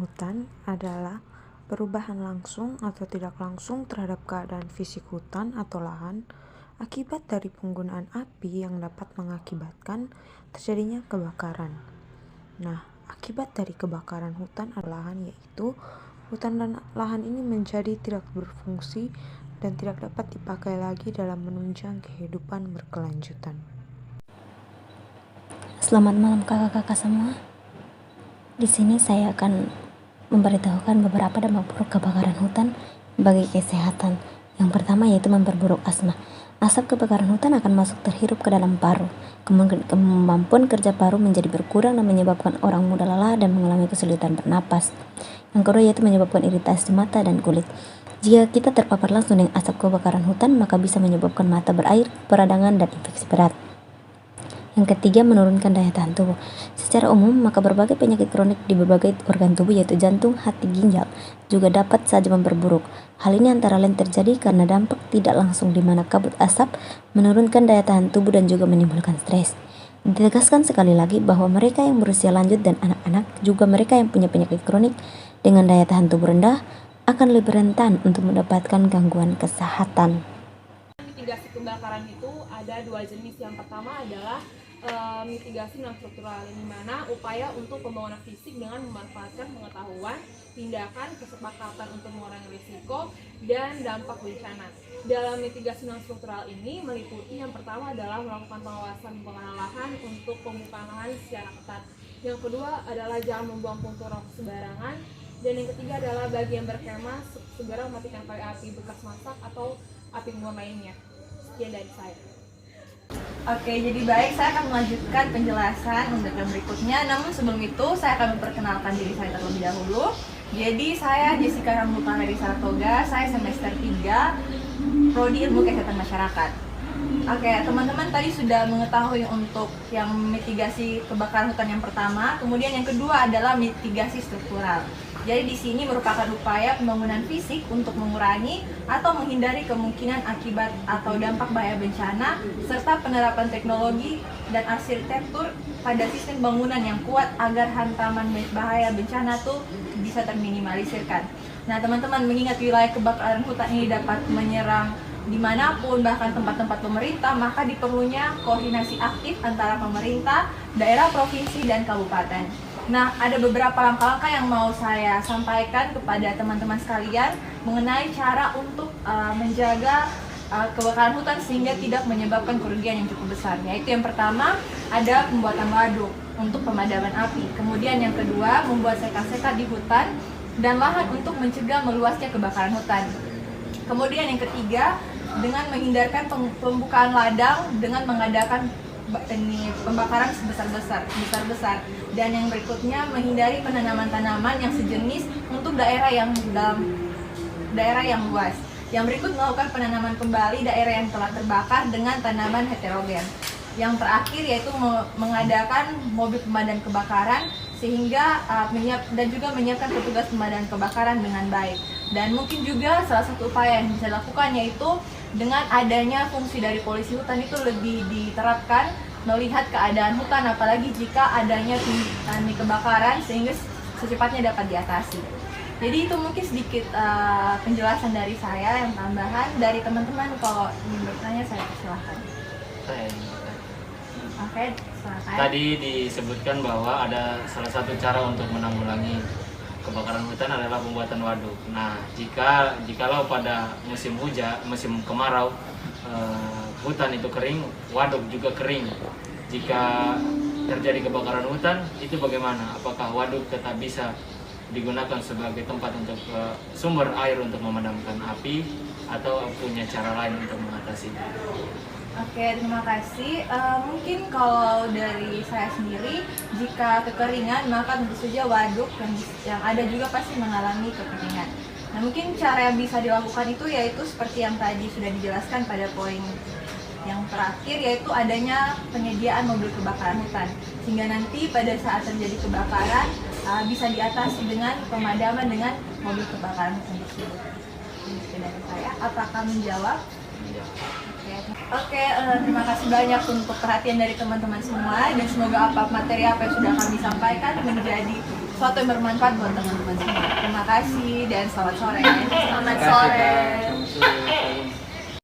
hutan adalah perubahan langsung atau tidak langsung terhadap keadaan fisik hutan atau lahan akibat dari penggunaan api yang dapat mengakibatkan terjadinya kebakaran. Nah, akibat dari kebakaran hutan atau lahan yaitu hutan dan lahan ini menjadi tidak berfungsi dan tidak dapat dipakai lagi dalam menunjang kehidupan berkelanjutan. Selamat malam kakak-kakak semua. Di sini saya akan memberitahukan beberapa dampak buruk kebakaran hutan bagi kesehatan. Yang pertama yaitu memperburuk asma. Asap kebakaran hutan akan masuk terhirup ke dalam paru. Kemampuan kerja paru menjadi berkurang dan menyebabkan orang muda lelah dan mengalami kesulitan bernapas. Yang kedua yaitu menyebabkan iritasi mata dan kulit. Jika kita terpapar langsung dengan asap kebakaran hutan, maka bisa menyebabkan mata berair, peradangan, dan infeksi berat. Yang ketiga, menurunkan daya tahan tubuh. Secara umum, maka berbagai penyakit kronik di berbagai organ tubuh yaitu jantung, hati, ginjal juga dapat saja memperburuk. Hal ini antara lain terjadi karena dampak tidak langsung di mana kabut asap menurunkan daya tahan tubuh dan juga menimbulkan stres. Ditegaskan sekali lagi bahwa mereka yang berusia lanjut dan anak-anak, juga mereka yang punya penyakit kronik dengan daya tahan tubuh rendah akan lebih rentan untuk mendapatkan gangguan kesehatan. Mitigasi kebakaran itu ada dua jenis. Yang pertama adalah mitigasi non-struktural, di mana upaya untuk pembangunan fisik dengan memanfaatkan pengetahuan, tindakan, kesepakatan untuk mengurangi risiko, dan dampak bencana. Dalam mitigasi non-struktural ini meliputi yang pertama adalah melakukan pengawasan penggunaan lahan untuk pembukaan lahan secara ketat. Yang kedua adalah jangan membuang puntung rokok sembarangan. Dan yang ketiga adalah bagi yang berkemah segera mematikan kayu api bekas masak atau api unggun lainnya. Sekian dari saya. Oke, jadi baik, saya akan melanjutkan penjelasan untuk yang berikutnya. Namun sebelum itu, saya akan memperkenalkan diri saya terlebih dahulu. Jadi, saya Jessica Rambutan dari Saratoga, saya semester 3, Prodi Ilmu Kesehatan Masyarakat. Oke, teman-teman tadi sudah mengetahui untuk yang mitigasi kebakaran hutan yang pertama, kemudian yang kedua adalah mitigasi struktural. Jadi di sini merupakan upaya pembangunan fisik untuk mengurangi atau menghindari kemungkinan akibat atau dampak bahaya bencana serta penerapan teknologi dan arsitektur pada sistem bangunan yang kuat agar hantaman bahaya bencana tuh bisa terminimalisirkan. Nah, teman-teman mengingat wilayah kebakaran hutan ini dapat menyerang dimanapun, bahkan tempat-tempat pemerintah, maka diperlunya koordinasi aktif antara pemerintah, daerah, provinsi, dan kabupaten. Nah, ada beberapa langkah-langkah yang mau saya sampaikan kepada teman-teman sekalian mengenai cara untuk menjaga kebakaran hutan sehingga tidak menyebabkan kerugian yang cukup besar. Yaitu yang pertama, ada pembuatan waduk untuk pemadaman api. Kemudian yang kedua, membuat seka-seka di hutan dan lahan untuk mencegah meluasnya kebakaran hutan. Kemudian yang ketiga, dengan menghindarkan pembukaan ladang dengan mengadakan pembakaran sebesar-besar. Dan yang berikutnya, menghindari penanaman tanaman yang sejenis untuk daerah yang luas. Yang berikut, melakukan penanaman kembali daerah yang telah terbakar dengan tanaman heterogen. Yang terakhir yaitu mengadakan mobil pemadam kebakaran sehingga dan juga menyiapkan petugas pemadam kebakaran dengan baik. Dan mungkin juga salah satu upaya yang bisa dilakukan yaitu dengan adanya fungsi dari polisi hutan itu lebih diterapkan, melihat keadaan hutan apalagi jika adanya tsunami kebakaran sehingga secepatnya dapat diatasi. Jadi itu mungkin sedikit penjelasan dari saya. Yang tambahan dari teman-teman kalau ingin bertanya saya persilahkan. Oke, silakan. Tadi disebutkan bahwa ada salah satu cara untuk menanggulangi kebakaran hutan adalah pembuatan waduk. Nah, jikalau pada musim hujan, musim kemarau, hutan itu kering, waduk juga kering. Jika terjadi kebakaran hutan, itu bagaimana? Apakah waduk tetap bisa digunakan sebagai tempat untuk sumber air untuk memadamkan api atau punya cara lain untuk mengatasinya? Oke, terima kasih. Mungkin kalau dari saya sendiri, jika kekeringan maka tentu saja waduk yang ada juga pasti mengalami kekeringan. Nah, mungkin cara yang bisa dilakukan itu yaitu seperti yang tadi sudah dijelaskan pada poin yang terakhir, yaitu adanya penyediaan mobil kebakaran hutan. Sehingga nanti pada saat terjadi kebakaran bisa diatasi dengan pemadaman dengan mobil kebakaran hutan tersebut. Ini dari saya. Apakah menjawab? Oke, terima kasih banyak untuk perhatian dari teman-teman semua dan semoga materi apa yang sudah kami sampaikan menjadi sesuatu yang bermanfaat buat teman-teman semua. Terima kasih dan selamat sore. Selamat Terima kasih, sore. Kak. Selamat sore.